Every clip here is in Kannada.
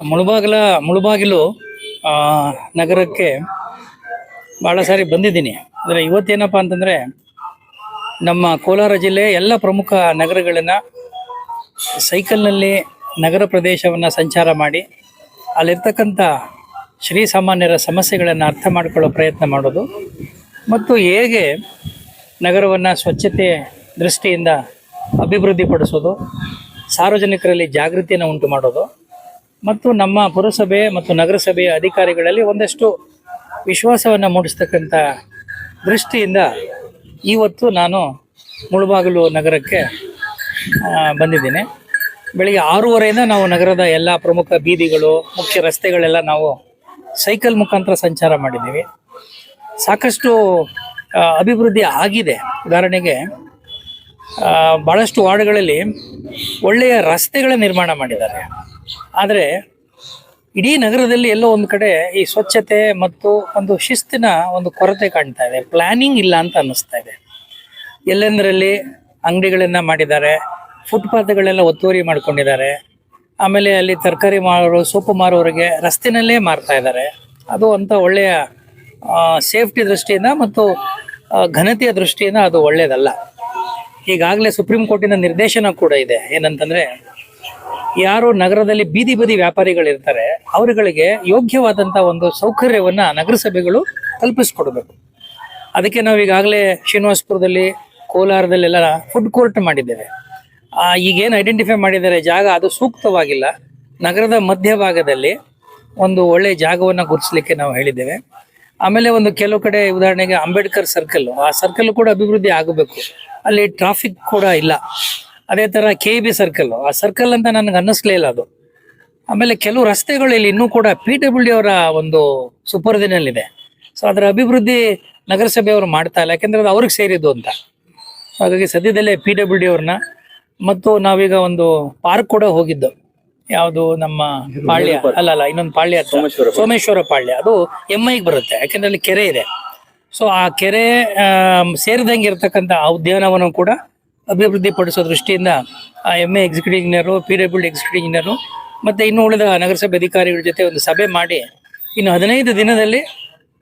ಮುಳುಬಾಗಿಲು ಆ, ನಗರಕ್ಕೆ ಭಾಳ ಸಾರಿ ಬಂದಿದ್ದೀನಿ. ಆದರೆ ಇವತ್ತೇನಪ್ಪ ಅಂತಂದರೆ ನಮ್ಮ ಕೋಲಾರ ಜಿಲ್ಲೆ ಎಲ್ಲ ಪ್ರಮುಖ ನಗರಗಳನ್ನು ಸೈಕಲ್ನಲ್ಲಿ ನಗರ ಪ್ರದೇಶವನ್ನು ಸಂಚಾರ ಮಾಡಿ ಅಲ್ಲಿರ್ತಕ್ಕಂಥ ಶ್ರೀಸಾಮಾನ್ಯರ ಸಮಸ್ಯೆಗಳನ್ನು ಅರ್ಥ ಮಾಡಿಕೊಳ್ಳೋ ಪ್ರಯತ್ನ ಮಾಡೋದು ಮತ್ತು ಹೇಗೆ ನಗರವನ್ನು ಸ್ವಚ್ಛತೆ ದೃಷ್ಟಿಯಿಂದ ಅಭಿವೃದ್ಧಿಪಡಿಸೋದು, ಸಾರ್ವಜನಿಕರಲ್ಲಿ ಜಾಗೃತಿಯನ್ನು ಉಂಟು ಮಾಡೋದು ಮತ್ತು ನಮ್ಮ ಪುರಸಭೆ ಮತ್ತು ನಗರಸಭೆಯ ಅಧಿಕಾರಿಗಳಲ್ಲಿ ಒಂದಷ್ಟು ವಿಶ್ವಾಸವನ್ನು ಮೂಡಿಸ್ತಕ್ಕಂಥ ದೃಷ್ಟಿಯಿಂದ ಇವತ್ತು ನಾನು ಮುಳುಬಾಗಿಲು ನಗರಕ್ಕೆ ಬಂದಿದ್ದೀನಿ. ಬೆಳಿಗ್ಗೆ 6:30ಯಿಂದ ನಾವು ನಗರದ ಎಲ್ಲ ಪ್ರಮುಖ ಬೀದಿಗಳು, ಮುಖ್ಯ ರಸ್ತೆಗಳೆಲ್ಲ ನಾವು ಸೈಕಲ್ ಮುಖಾಂತರ ಸಂಚಾರ ಮಾಡಿದ್ದೀವಿ. ಸಾಕಷ್ಟು ಅಭಿವೃದ್ಧಿ ಆಗಿದೆ. ಉದಾಹರಣೆಗೆ ಭಾಳಷ್ಟು ವಾರ್ಡ್ಗಳಲ್ಲಿ ಒಳ್ಳೆಯ ರಸ್ತೆಗಳ ನಿರ್ಮಾಣ ಮಾಡಿದ್ದಾರೆ. ಆದರೆ ಇಡೀ ನಗರದಲ್ಲಿ ಎಲ್ಲೋ ಒಂದು ಕಡೆ ಈ ಸ್ವಚ್ಛತೆ ಮತ್ತು ಒಂದು ಶಿಸ್ತಿನ ಒಂದು ಕೊರತೆ ಕಾಣ್ತಾ ಇದೆ. ಪ್ಲ್ಯಾನಿಂಗ್ ಇಲ್ಲ ಅಂತ ಅನ್ನಿಸ್ತಾ ಇದೆ. ಎಲ್ಲೆಂದರಲ್ಲಿ ಅಂಗಡಿಗಳನ್ನು ಮಾಡಿದ್ದಾರೆ, ಫುಟ್ಪಾತ್ಗಳೆಲ್ಲ ಒತ್ತುವರಿ ಮಾಡ್ಕೊಂಡಿದ್ದಾರೆ. ಆಮೇಲೆ ಅಲ್ಲಿ ತರಕಾರಿ ಮಾರೋರು, ಸೊಪ್ಪು ಮಾರೋರಿಗೆ ರಸ್ತೆನಲ್ಲೇ ಮಾರ್ತಾ ಇದ್ದಾರೆ. ಅದು ಅಂಥ ಒಳ್ಳೆಯ ಸೇಫ್ಟಿ ದೃಷ್ಟಿಯಿಂದ ಮತ್ತು ಘನತೆಯ ದೃಷ್ಟಿಯಿಂದ ಅದು ಒಳ್ಳೆಯದಲ್ಲ. ಈಗಾಗಲೇ ಸುಪ್ರೀಂ ಕೋರ್ಟಿನ ನಿರ್ದೇಶನ ಕೂಡ ಇದೆ. ಏನಂತಂದರೆ, ಯಾರು ನಗರದಲ್ಲಿ ಬೀದಿ ಬದಿ ವ್ಯಾಪಾರಿಗಳಿರ್ತಾರೆ ಅವರುಗಳಿಗೆ ಯೋಗ್ಯವಾದಂಥ ಒಂದು ಸೌಕರ್ಯವನ್ನು ನಗರಸಭೆಗಳು ಕಲ್ಪಿಸ್ಕೊಡ್ಬೇಕು. ಅದಕ್ಕೆ ನಾವು ಈಗಾಗಲೇ ಶ್ರೀನಿವಾಸಪುರದಲ್ಲಿ, ಕೋಲಾರದಲ್ಲೆಲ್ಲ ಫುಡ್ ಕೋರ್ಟ್ ಮಾಡಿದ್ದೇವೆ. ಈಗೇನು ಐಡೆಂಟಿಫೈ ಮಾಡಿದ್ದಾರೆ ಜಾಗ, ಅದು ಸೂಕ್ತವಾಗಿಲ್ಲ. ನಗರದ ಮಧ್ಯಭಾಗದಲ್ಲಿ ಒಂದು ಒಳ್ಳೆಯ ಜಾಗವನ್ನು ಗುರುತಿಸಲಿಕ್ಕೆ ನಾವು ಹೇಳಿದ್ದೇವೆ. ಆಮೇಲೆ ಒಂದು ಕೆಲವು ಕಡೆ ಉದಾಹರಣೆಗೆ ಅಂಬೇಡ್ಕರ್ ಸರ್ಕಲ್, ಆ ಸರ್ಕಲ್ ಕೂಡ ಅಭಿವೃದ್ಧಿ ಆಗಬೇಕು. ಅಲ್ಲಿ ಟ್ರಾಫಿಕ್ ಕೂಡ ಇಲ್ಲ. ಅದೇ ಥರ KEB ಸರ್ಕಲ್, ಆ ಸರ್ಕಲ್ ಅಂತ ನನಗೆ ಅನ್ನಿಸ್ಲೇ ಇಲ್ಲ ಅದು. ಆಮೇಲೆ ಕೆಲವು ರಸ್ತೆಗಳು ಇಲ್ಲಿ ಇನ್ನೂ ಕೂಡ PWD ಅವರ ಒಂದು ಸುಪರ್ದಿನಲ್ಲಿದೆ. ಸೊ ಅದರ ಅಭಿವೃದ್ಧಿ ನಗರಸಭೆಯವರು ಮಾಡ್ತಾ ಇಲ್ಲ, ಯಾಕೆಂದರೆ ಅದು ಅವ್ರಿಗೆ ಸೇರಿದ್ದು ಅಂತ. ಹಾಗಾಗಿ ಸದ್ಯದಲ್ಲೇ PWD ಅವ್ರನ್ನ ಮತ್ತು ನಾವೀಗ ಒಂದು ಪಾರ್ಕ್ ಕೂಡ ಹೋಗಿದ್ದು. ಯಾವುದು ನಮ್ಮ ಪಾಳ್ಯ ಅಲ್ಲ ಇನ್ನೊಂದು ಪಾಳ್ಯ ಹತ್ರ, ಸೋಮೇಶ್ವರ ಪಾಳ್ಯ, ಅದು MIಗೆ ಬರುತ್ತೆ, ಯಾಕೆಂದ್ರೆ ಅಲ್ಲಿ ಕೆರೆ ಇದೆ. ಸೊ ಆ ಕೆರೆ ಸೇರಿದಂಗೆ ಇರತಕ್ಕಂಥ ಆ ಉದ್ಯಾನವನ ಕೂಡ ಅಭಿವೃದ್ಧಿ ಪಡಿಸೋ ದೃಷ್ಟಿಯಿಂದ ಆ MI executive engineer, PWD executive engineer ಮತ್ತು ಇನ್ನು ಉಳಿದ ನಗರಸಭೆ ಅಧಿಕಾರಿಗಳ ಜೊತೆ ಒಂದು ಸಭೆ ಮಾಡಿ ಇನ್ನು 15 ದಿನದಲ್ಲಿ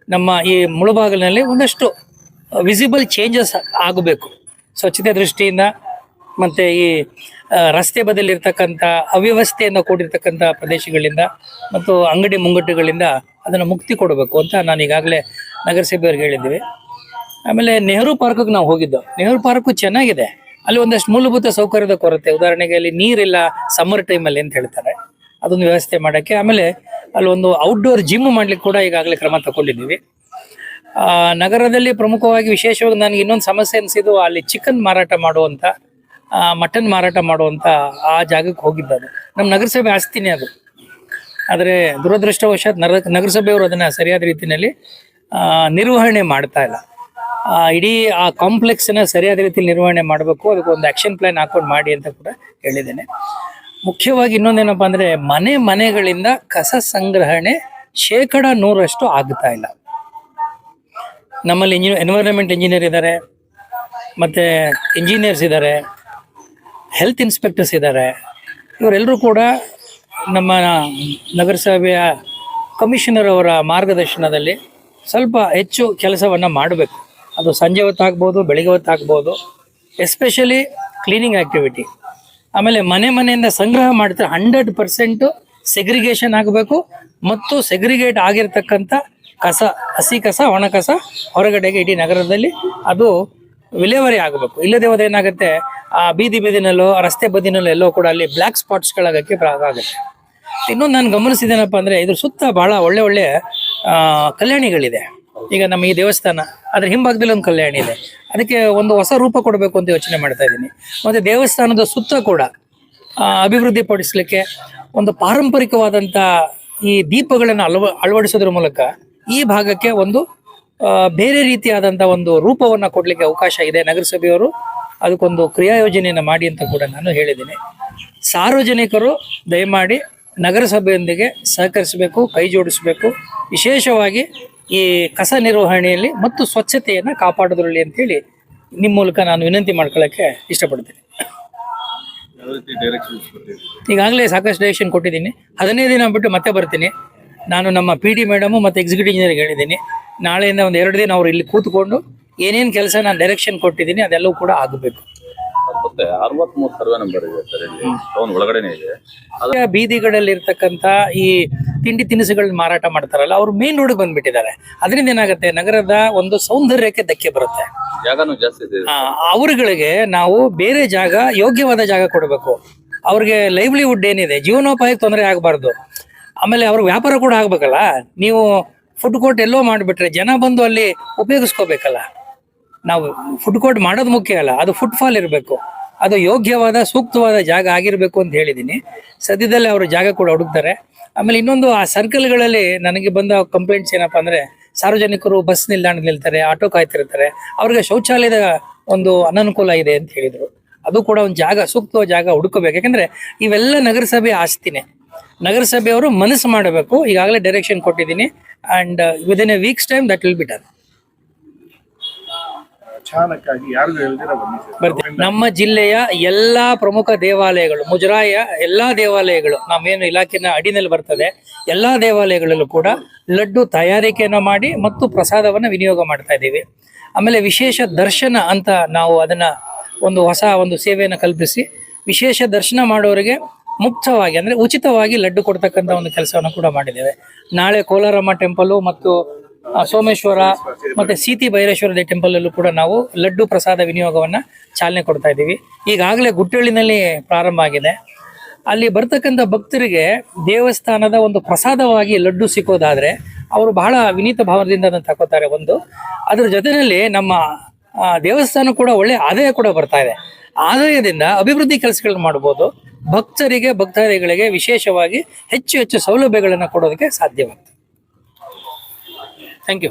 ನಮ್ಮ ಈ ಮುಳುಬಾಗಿಲಿನಲ್ಲಿ ಒಂದಷ್ಟು ವಿಸಿಬಲ್ ಚೇಂಜಸ್ ಆಗಬೇಕು ಸ್ವಚ್ಛತೆ ದೃಷ್ಟಿಯಿಂದ. ಮತ್ತು ಈ ರಸ್ತೆ ಬದಲಿರ್ತಕ್ಕಂಥ ಅವ್ಯವಸ್ಥೆಯಿಂದ ಕೂಡಿರ್ತಕ್ಕಂಥ ಪ್ರದೇಶಗಳಿಂದ ಮತ್ತು ಅಂಗಡಿ ಮುಂಗಟ್ಟುಗಳಿಂದ ಅದನ್ನು ಮುಕ್ತಿ ಕೊಡಬೇಕು ಅಂತ ನಾನು ಈಗಾಗಲೇ ನಗರಸಭೆಯವ್ರಿಗೆ ಹೇಳಿದ್ದೀವಿ. ಆಮೇಲೆ ನೆಹರು ಪಾರ್ಕ್ಗೆ ನಾವು ಹೋಗಿದ್ದು. ನೆಹರು ಪಾರ್ಕು ಚೆನ್ನಾಗಿದೆ, ಅಲ್ಲಿ ಒಂದಷ್ಟು ಮೂಲಭೂತ ಸೌಕರ್ಯದ ಕೊರತೆ. ಉದಾಹರಣೆಗೆ ಅಲ್ಲಿ ನೀರಿಲ್ಲ ಸಮ್ಮರ್ ಟೈಮಲ್ಲಿ ಅಂತ ಹೇಳ್ತಾರೆ, ಅದೊಂದು ವ್ಯವಸ್ಥೆ ಮಾಡೋಕ್ಕೆ. ಆಮೇಲೆ ಅಲ್ಲಿ ಒಂದು ಔಟ್ಡೋರ್ ಜಿಮ್ ಮಾಡ್ಲಿಕ್ಕೆ ಕೂಡ ಈಗಾಗಲೇ ಕ್ರಮ ತಗೊಂಡಿದ್ದೀವಿ. ನಗರದಲ್ಲಿ ಪ್ರಮುಖವಾಗಿ ವಿಶೇಷವಾಗಿ ನನಗೆ ಇನ್ನೊಂದು ಸಮಸ್ಯೆ ಅನಿಸಿದ್ದು, ಅಲ್ಲಿ ಚಿಕನ್ ಮಾರಾಟ ಮಾಡುವಂಥ, ಮಟನ್ ಮಾರಾಟ ಮಾಡುವಂಥ ಆ ಜಾಗಕ್ಕೆ ಹೋಗಿದ್ದು. ನಮ್ಮ ನಗರಸಭೆ ಆಸ್ತಿನೇ ಅದು. ಆದರೆ ದುರದೃಷ್ಟವಶಾತ್ ನಗರಸಭೆಯವರು ಅದನ್ನು ಸರಿಯಾದ ರೀತಿಯಲ್ಲಿ ನಿರ್ವಹಣೆ ಮಾಡ್ತಾ ಇಲ್ಲ. ಇಡೀ ಆ ಕಾಂಪ್ಲೆಕ್ಸನ್ನ ಸರಿಯಾದ ರೀತಿಯಲ್ಲಿ ನಿರ್ವಹಣೆ ಮಾಡಬೇಕು, ಅದಕ್ಕೊಂದು ಆ್ಯಕ್ಷನ್ ಪ್ಲ್ಯಾನ್ ಹಾಕೊಂಡು ಮಾಡಿ ಅಂತ ಕೂಡ ಹೇಳಿದ್ದೇನೆ. ಮುಖ್ಯವಾಗಿ ಇನ್ನೊಂದೇನಪ್ಪ ಅಂದರೆ, ಮನೆಗಳಿಂದ ಕಸ ಸಂಗ್ರಹಣೆ 100% ಆಗ್ತಾ ಇಲ್ಲ. ನಮ್ಮಲ್ಲಿ ಎನ್ವೈರನ್ಮೆಂಟ್ ಇಂಜಿನಿಯರ್ ಇದ್ದಾರೆ, ಮತ್ತು ಇಂಜಿನಿಯರ್ಸ್ ಇದ್ದಾರೆ, ಹೆಲ್ತ್ ಇನ್ಸ್ಪೆಕ್ಟರ್ಸ್ ಇದ್ದಾರೆ. ಇವರೆಲ್ಲರೂ ಕೂಡ ನಮ್ಮ ನಗರಸಭೆಯ ಕಮಿಷನರ್ ಅವರ ಮಾರ್ಗದರ್ಶನದಲ್ಲಿ ಸ್ವಲ್ಪ ಹೆಚ್ಚು ಕೆಲಸವನ್ನು ಮಾಡಬೇಕು. ಅದು ಸಂಜೆ ಹೊತ್ತಾಗ್ಬೋದು, ಬೆಳಿಗ್ಗೆ ಹೊತ್ತಾಗ್ಬೋದು. Especially cleaning activity. ಆಮೇಲೆ ಮನೆಯಿಂದ ಸಂಗ್ರಹ ಮಾಡ್ತಾರೆ 100% ಸೆಗ್ರಿಗೇಷನ್ ಆಗಬೇಕು. ಮತ್ತು ಸೆಗ್ರಿಗೇಟ್ ಆಗಿರ್ತಕ್ಕಂಥ ಕಸ, ಹಸಿ ಕಸ, ಒಣ ಕಸ ಹೊರಗಡೆಗೆ ಇಡೀ ನಗರದಲ್ಲಿ ಅದು ವಿಲೇವಾರಿ ಆಗಬೇಕು. ಇಲ್ಲದೆ ಹೋದ್ರೆ ಏನಾಗುತ್ತೆ, ಆ ಬೀದಿನಲ್ಲೋ ರಸ್ತೆ ಬದಿನಲ್ಲೋ ಎಲ್ಲೋ ಕೂಡ ಅಲ್ಲಿ ಬ್ಲ್ಯಾಕ್ ಸ್ಪಾಟ್ಸ್ಗಳಾಗಕ್ಕೆ ಆಗುತ್ತೆ. ಇನ್ನೊಂದು ನಾನು ಗಮನಿಸಿದ್ದೇನಪ್ಪ ಅಂದರೆ, ಇದ್ರ ಸುತ್ತ ಭಾಳ ಒಳ್ಳೆ ಕಲ್ಯಾಣಿಗಳಿದೆ. ಈಗ ನಮ್ಮ ಈ ದೇವಸ್ಥಾನ, ಅದ್ರ ಹಿಂಭಾಗದಲ್ಲಿ ಒಂದು ಕಲ್ಯಾಣಿ ಇದೆ. ಅದಕ್ಕೆ ಒಂದು ಹೊಸ ರೂಪ ಕೊಡಬೇಕು ಅಂತ ಯೋಚನೆ ಮಾಡ್ತಾ ಇದ್ದೀನಿ. ಮತ್ತು ದೇವಸ್ಥಾನದ ಸುತ್ತ ಕೂಡ ಅಭಿವೃದ್ಧಿ ಪಡಿಸಲಿಕ್ಕೆ ಒಂದು ಪಾರಂಪರಿಕವಾದಂಥ ಈ ದೀಪಗಳನ್ನು ಅಳವಡಿಸೋದ್ರ ಮೂಲಕ ಈ ಭಾಗಕ್ಕೆ ಒಂದು ಬೇರೆ ರೀತಿಯಾದಂಥ ಒಂದು ರೂಪವನ್ನು ಕೊಡಲಿಕ್ಕೆ ಅವಕಾಶ ಇದೆ. ನಗರಸಭೆಯವರು ಅದಕ್ಕೊಂದು ಕ್ರಿಯಾ ಯೋಜನೆಯನ್ನು ಮಾಡಿ ಅಂತ ಕೂಡ ನಾನು ಹೇಳಿದ್ದೀನಿ. ಸಾರ್ವಜನಿಕರು ದಯಮಾಡಿ ನಗರಸಭೆಯೊಂದಿಗೆ ಸಹಕರಿಸಬೇಕು, ಕೈ ಜೋಡಿಸಬೇಕು. ವಿಶೇಷವಾಗಿ ಈ ಕಸ ನಿರ್ವಹಣೆಯಲ್ಲಿ ಮತ್ತು ಸ್ವಚ್ಛತೆಯನ್ನು ಕಾಪಾಡೋದ್ರಲ್ಲಿ ಅಂತೇಳಿ ನಿಮ್ಮ ಮೂಲಕ ನಾನು ವಿನಂತಿ ಮಾಡ್ಕೊಳ್ಳೋಕ್ಕೆ ಇಷ್ಟಪಡ್ತೀನಿ. ಈಗಾಗಲೇ ಸಾಕಷ್ಟು ಡೈರೆಕ್ಷನ್ ಕೊಟ್ಟಿದ್ದೀನಿ. 15 ದಿನ ಬಿಟ್ಟು ಮತ್ತೆ ಬರ್ತೀನಿ. ನಾನು ನಮ್ಮ PD ಮೇಡಮು ಮತ್ತು ಎಕ್ಸಿಕ್ಯೂಟಿವ್ ಇಂಜಿನಿಯರ್ಗೆ ಹೇಳಿದ್ದೀನಿ, ನಾಳೆಯಿಂದ ಒಂದು 2 ದಿನ ಅವ್ರು ಇಲ್ಲಿ ಕೂತ್ಕೊಂಡು ಏನೇನು ಕೆಲಸ ನಾನು ಡೈರೆಕ್ಷನ್ ಕೊಟ್ಟಿದ್ದೀನಿ ಅದೆಲ್ಲವೂ ಕೂಡ ಆಗಬೇಕು. ಮತ್ತೆ 63 ಸರ್ವೆ ನಂಬರ್ ಇದೆ ಸರ್, ಇಲ್ಲಿ ಟೌನ್ ಒಳಗಡೆನೆ ಇದೆ. ಬೀದಿಗಳಲ್ಲಿ ಇರ್ತಕ್ಕಂಥ ಈ ತಿಂಡಿ ತಿನಿಸುಗಳನ್ನ ಮಾರಾಟ ಮಾಡ್ತಾರಲ್ಲ, ಅವ್ರು ಮೇನ್ ರೋಡ್ ಬಂದ್ಬಿಟ್ಟಿದ್ದಾರೆ. ಅದರಿಂದ ಏನಾಗುತ್ತೆ, ನಗರದ ಒಂದು ಸೌಂದರ್ಯಕ್ಕೆ ಧಕ್ಕೆ ಬರುತ್ತೆ. ಜಾಗನೂ ಜಾಸ್ತಿ ಇದೆ. ಅವರುಗಳಿಗೆ ನಾವು ಬೇರೆ ಜಾಗ, ಯೋಗ್ಯವಾದ ಜಾಗ ಕೊಡಬೇಕು. ಅವ್ರಿಗೆ ಲೈವ್ಲಿಹುಡ್ ಏನಿದೆ, ಜೀವನೋಪಾಯಕ್ಕೆ ತೊಂದರೆ ಆಗಬಾರ್ದು. ಆಮೇಲೆ ಅವ್ರ ವ್ಯಾಪಾರ ಕೂಡ ಆಗ್ಬೇಕಲ್ಲ. ನೀವು ಫುಡ್ ಕೋರ್ಟ್ ಎಲ್ಲೋ ಮಾಡಿಬಿಟ್ರೆ ಜನ ಬಂದು ಅಲ್ಲಿ ಉಪಯೋಗಿಸ್ಕೋಬೇಕಲ್ಲ. ನಾವು ಫುಡ್ ಕೋರ್ಟ್ ಮಾಡೋದು ಮುಖ್ಯ ಅಲ್ಲ, ಅದು ಫುಟ್ಫಾಲ್ ಇರಬೇಕು, ಅದು ಯೋಗ್ಯವಾದ ಸೂಕ್ತವಾದ ಜಾಗ ಆಗಿರಬೇಕು ಅಂತ ಹೇಳಿದ್ದೀನಿ. ಸದ್ಯದಲ್ಲೇ ಅವರು ಜಾಗ ಕೂಡ ಹುಡುಕ್ತಾರೆ. ಆಮೇಲೆ ಇನ್ನೊಂದು, ಆ ಸರ್ಕಲ್ಗಳಲ್ಲಿ ನನಗೆ ಬಂದ ಕಂಪ್ಲೇಂಟ್ಸ್ ಏನಪ್ಪ ಅಂದರೆ, ಸಾರ್ವಜನಿಕರು ಬಸ್ ನಿಲ್ದಾಣದಲ್ಲಿ ನಿಲ್ತಾರೆ, ಆಟೋ ಕಾಯ್ತಿರ್ತಾರೆ, ಅವ್ರಿಗೆ ಶೌಚಾಲಯದ ಒಂದು ಅನನುಕೂಲ ಇದೆ ಅಂತ ಹೇಳಿದರು. ಅದು ಕೂಡ ಒಂದು ಜಾಗ, ಸೂಕ್ತವಾದ ಜಾಗ ಹುಡುಕಬೇಕು. ಯಾಕಂದರೆ ಇವೆಲ್ಲ ನಗರಸಭೆ ಆಸ್ತಿನೇ. ನಗರಸಭೆಯವರು ಮನಸ್ಸು ಮಾಡಬೇಕು. ಈಗಾಗಲೇ ಡೈರೆಕ್ಷನ್ ಕೊಟ್ಟಿದ್ದೀನಿ and within A weeks time that will be done. ನಮ್ಮ ಜಿಲ್ಲೆಯ ಎಲ್ಲಾ ಪ್ರಮುಖ ದೇವಾಲಯಗಳು, ಮುಜರಾಯ ಎಲ್ಲಾ ದೇವಾಲಯಗಳು, ನಾವೇನು ಇಲಾಖೆನ ಅಡಿನಲ್ಲಿ ಬರ್ತದೆ, ಎಲ್ಲಾ ದೇವಾಲಯಗಳಲ್ಲೂ ಕೂಡ ಲಡ್ಡು ತಯಾರಿಕೆಯನ್ನು ಮಾಡಿ ಮತ್ತು ಪ್ರಸಾದವನ್ನು ವಿನಿಯೋಗ ಮಾಡ್ತಾ ಇದ್ದೀವಿ. ಆಮೇಲೆ ವಿಶೇಷ ದರ್ಶನ ಅಂತ ನಾವು ಅದನ್ನ ಒಂದು ಹೊಸ ಒಂದು ಸೇವೆಯನ್ನು ಕಲ್ಪಿಸಿ ವಿಶೇಷ ದರ್ಶನ ಮಾಡೋರಿಗೆ ಮುಕ್ತವಾಗಿ, ಅಂದರೆ ಉಚಿತವಾಗಿ ಲಡ್ಡು ಕೊಡ್ತಕ್ಕಂಥ ಒಂದು ಕೆಲಸವನ್ನು ಕೂಡ ಮಾಡಿದ್ದೇವೆ. ನಾಳೆ ಕೋಲಾರಮ್ಮ ಟೆಂಪಲು ಮತ್ತು ಸೋಮೇಶ್ವರ ಮತ್ತೆ ಸೀತಿ ಭೈರೇಶ್ವರ ಟೆಂಪಲ್ ಅಲ್ಲೂ ಕೂಡ ನಾವು ಲಡ್ಡು ಪ್ರಸಾದ ವಿನಿಯೋಗವನ್ನ ಚಾಲನೆ ಕೊಡ್ತಾ ಇದ್ದೀವಿ. ಈಗಾಗಲೇ ಗುಟ್ಟಳ್ಳಿನಲ್ಲಿ ಪ್ರಾರಂಭ ಆಗಿದೆ. ಅಲ್ಲಿ ಬರ್ತಕ್ಕಂಥ ಭಕ್ತರಿಗೆ ದೇವಸ್ಥಾನದ ಒಂದು ಪ್ರಸಾದವಾಗಿ ಲಡ್ಡು ಸಿಕ್ಕೋದಾದ್ರೆ ಅವರು ಬಹಳ ವಿನೀತ ಭಾವದಿಂದ ಅದನ್ನು ತಗೋತಾರೆ. ಒಂದು ಅದ್ರ ಜೊತೆಯಲ್ಲಿ ನಮ್ಮ ದೇವಸ್ಥಾನ ಕೂಡ ಒಳ್ಳೆ ಆದಾಯ ಕೂಡ ಬರ್ತಾ ಇದೆ. ಆದಾಯದಿಂದ ಅಭಿವೃದ್ಧಿ ಕೆಲಸಗಳನ್ನ ಮಾಡ್ಬೋದು. ಭಕ್ತರಿಗೆ, ಭಕ್ತಾದಿಗಳಿಗೆ ವಿಶೇಷವಾಗಿ ಹೆಚ್ಚು ಹೆಚ್ಚು ಸೌಲಭ್ಯಗಳನ್ನು ಕೊಡೋದಕ್ಕೆ ಸಾಧ್ಯವಾಗ್ತದೆ. Thank you.